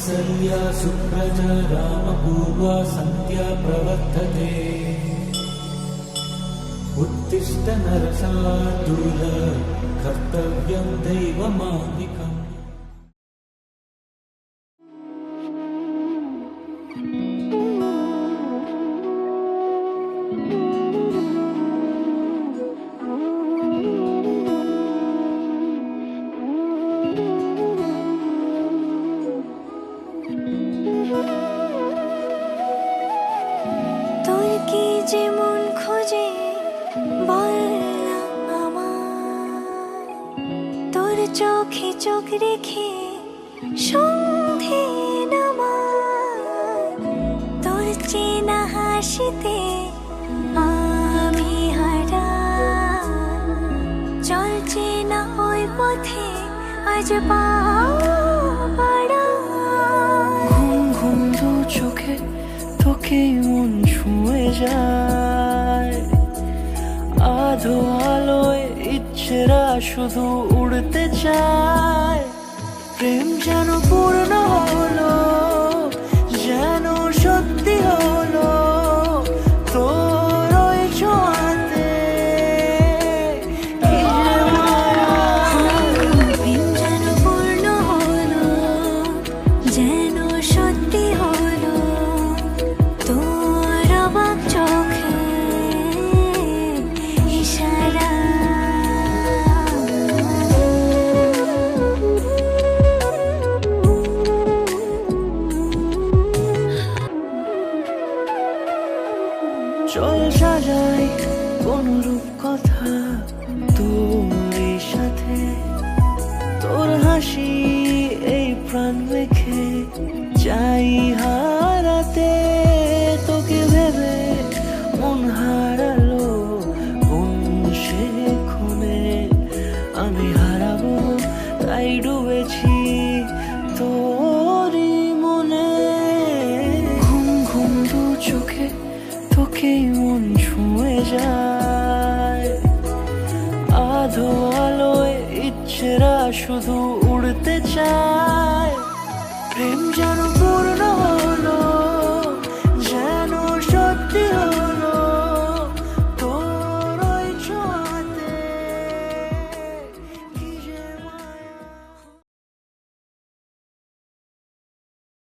कौसल्या सुप्रजा रामपूर्वा सन्ध्या प्रवर्तते। उत्तिष्ठ नरशार्दूल कर्तव्यं दैवमान्निकम्। তোর কি যে মন খোঁজে বললাম আমার, তোর চোখে চোখ রেখে সন্ধে নামার, তোর চেনা হাসিতে আমি হারা, চল চেনা ওই পথে আজ পাড়া। ঘুম ঘুম দু চোখে তোকে মন ছুঁয়ে যায়, আধো আলোয় ইচ্ছেরা শুধু উড়তে চায়। প্রেম যেন পূর্ণ হলো, যেন সত্যি হলো তোর ওই ছোঁয়াতে, কি যে মায়া। প্রেম যেন পূর্ণ হলো, যেন সত্যি হলো তোর অবাক চোখে ইশারা। চল সাজাই কোন রূপ কথা তোর সাথে, তোর হাসি এই প্রাণ মেখে চাই হারাতে। তোকে ভেবে মন হারালো কোন সে ক্ষণে, আমি হারাবো তাই ডুবেছি তোরই মনে। ঘুম ঘুম দু চোখে তোকেই মন ছুঁয়ে যায়, আধো আলোয় ইচ্ছেরা শুধু উড়তে চায়। প্রেম যেন